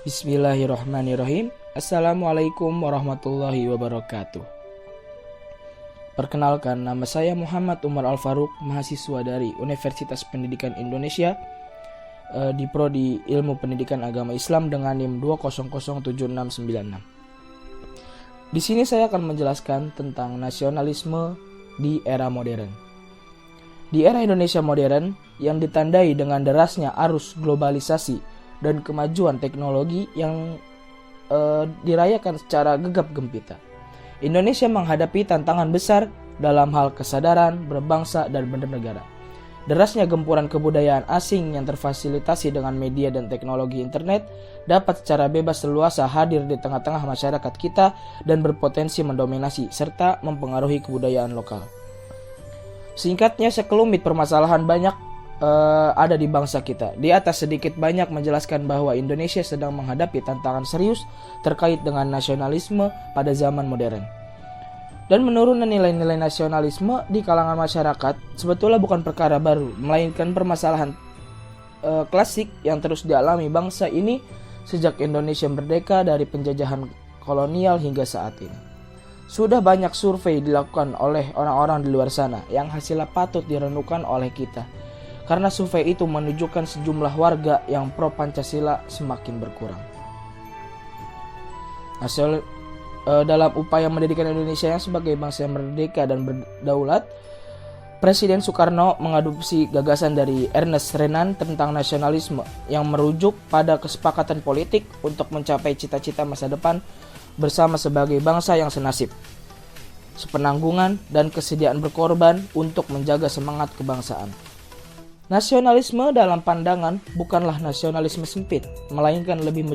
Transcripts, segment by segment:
Bismillahirrahmanirrahim. Assalamualaikum warahmatullahi wabarakatuh. Perkenalkan, nama saya Muhammad Umar Al-Faruq, mahasiswa dari Universitas Pendidikan Indonesia di Prodi Ilmu Pendidikan Agama Islam dengan NIM 2007696. Di sini saya akan menjelaskan tentang nasionalisme di era modern. Di era Indonesia modern yang ditandai dengan derasnya arus globalisasi dan kemajuan teknologi yang dirayakan secara gegap gempita, Indonesia menghadapi tantangan besar dalam hal kesadaran berbangsa dan bernegara. Derasnya gempuran kebudayaan asing yang terfasilitasi dengan media dan teknologi internet dapat secara bebas leluasa hadir di tengah-tengah masyarakat kita dan berpotensi mendominasi serta mempengaruhi kebudayaan lokal. Singkatnya, sekelumit permasalahan banyak ada di bangsa kita. Di atas sedikit banyak menjelaskan bahwa Indonesia sedang menghadapi tantangan serius terkait dengan nasionalisme pada zaman modern. Dan menurunnya nilai-nilai nasionalisme di kalangan masyarakat sebetulnya bukan perkara baru, melainkan permasalahan klasik yang terus dialami bangsa ini sejak Indonesia merdeka dari penjajahan kolonial hingga saat ini. Sudah banyak survei dilakukan oleh orang-orang di luar sana yang hasilnya patut direnungkan oleh kita, karena survei itu menunjukkan sejumlah warga yang pro Pancasila semakin berkurang. Dalam upaya menjadikan Indonesia yang sebagai bangsa yang merdeka dan berdaulat, Presiden Soekarno mengadopsi gagasan dari Ernest Renan tentang nasionalisme yang merujuk pada kesepakatan politik untuk mencapai cita-cita masa depan bersama sebagai bangsa yang senasib, sepenanggungan, dan kesediaan berkorban untuk menjaga semangat kebangsaan. Nasionalisme dalam pandangan bukanlah nasionalisme sempit, melainkan lebih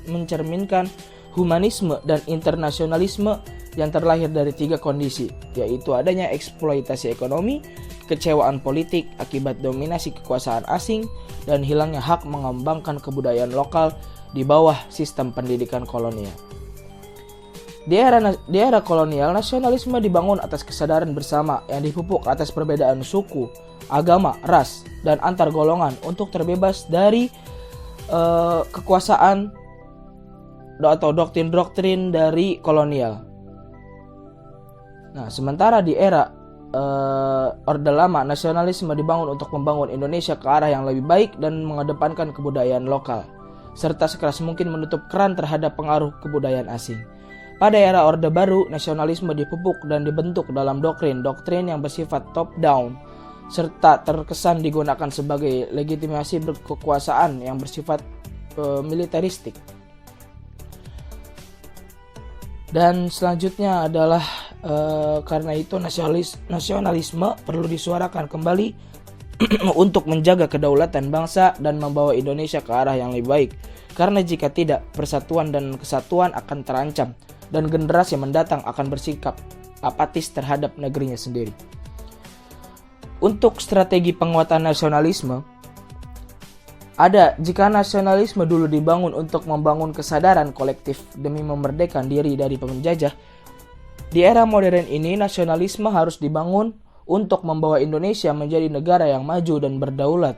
mencerminkan humanisme dan internasionalisme yang terlahir dari tiga kondisi, yaitu adanya eksploitasi ekonomi, kecewaan politik akibat dominasi kekuasaan asing, dan hilangnya hak mengembangkan kebudayaan lokal di bawah sistem pendidikan kolonial. Di era kolonial, nasionalisme dibangun atas kesadaran bersama yang dipupuk atas perbedaan suku, agama, ras, dan antar golongan untuk terbebas dari kekuasaan atau doktrin-doktrin dari kolonial. Nah, sementara di era Orde Lama, nasionalisme dibangun untuk membangun Indonesia ke arah yang lebih baik dan mengedepankan kebudayaan lokal, serta sekeras mungkin menutup keran terhadap pengaruh kebudayaan asing. Pada era Orde Baru, nasionalisme dipupuk dan dibentuk dalam doktrin yang bersifat top-down, serta terkesan digunakan sebagai legitimasi kekuasaan yang bersifat militeristik. Dan selanjutnya adalah karena itu nasionalisme perlu disuarakan kembali untuk menjaga kedaulatan bangsa dan membawa Indonesia ke arah yang lebih baik. Karena jika tidak, persatuan dan kesatuan akan terancam dan generasi mendatang akan bersikap apatis terhadap negerinya sendiri. Untuk strategi penguatan nasionalisme, jika nasionalisme dulu dibangun untuk membangun kesadaran kolektif demi memerdekakan diri dari penjajah, di era modern ini nasionalisme harus dibangun untuk membawa Indonesia menjadi negara yang maju dan berdaulat.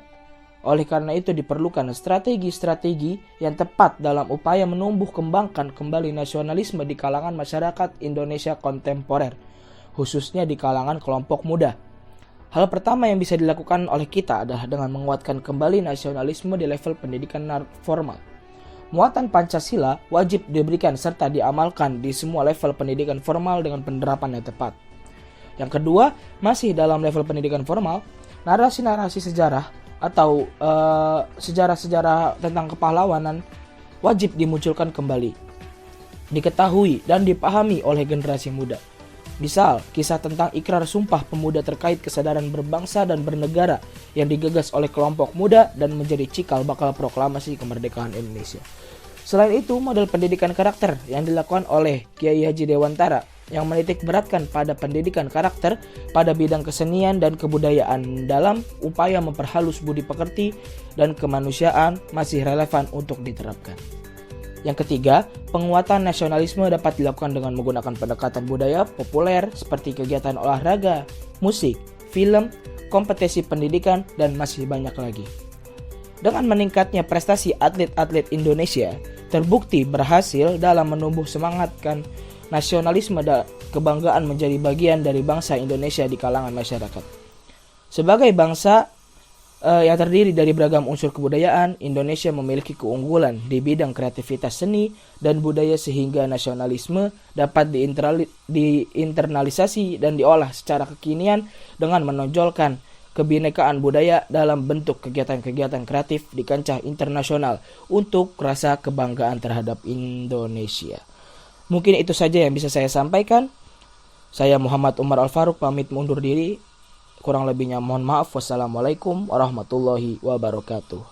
Oleh karena itu diperlukan strategi-strategi yang tepat dalam upaya menumbuh kembangkan kembali nasionalisme di kalangan masyarakat Indonesia kontemporer, khususnya di kalangan kelompok muda. Hal pertama yang bisa dilakukan oleh kita adalah dengan menguatkan kembali nasionalisme di level pendidikan formal. Muatan Pancasila wajib diberikan serta diamalkan di semua level pendidikan formal dengan penerapan yang tepat. Yang kedua, masih dalam level pendidikan formal, narasi-narasi sejarah atau sejarah-sejarah tentang kepahlawanan wajib dimunculkan kembali, diketahui dan dipahami oleh generasi muda. Misal, kisah tentang ikrar sumpah pemuda terkait kesadaran berbangsa dan bernegara yang digagas oleh kelompok muda dan menjadi cikal bakal proklamasi kemerdekaan Indonesia. Selain itu, model pendidikan karakter yang dilakukan oleh Kiai Haji Dewantara yang menitik beratkan pada pendidikan karakter pada bidang kesenian dan kebudayaan dalam upaya memperhalus budi pekerti dan kemanusiaan masih relevan untuk diterapkan. Yang ketiga, penguatan nasionalisme dapat dilakukan dengan menggunakan pendekatan budaya populer seperti kegiatan olahraga, musik, film, kompetisi pendidikan, dan masih banyak lagi. Dengan meningkatnya prestasi atlet-atlet Indonesia, terbukti berhasil dalam menumbuh semangatkan nasionalisme dan kebanggaan menjadi bagian dari bangsa Indonesia di kalangan masyarakat. Sebagai bangsa yang terdiri dari beragam unsur kebudayaan, Indonesia memiliki keunggulan di bidang kreativitas seni dan budaya sehingga nasionalisme dapat diinternalisasi dan diolah secara kekinian dengan menonjolkan kebinekaan budaya dalam bentuk kegiatan-kegiatan kreatif di kancah internasional untuk rasa kebanggaan terhadap Indonesia. Mungkin itu saja yang bisa saya sampaikan. Saya Muhammad Umar Al-Faruq pamit mundur diri. Kurang lebihnya mohon maaf. Wassalamualaikum warahmatullahi wabarakatuh.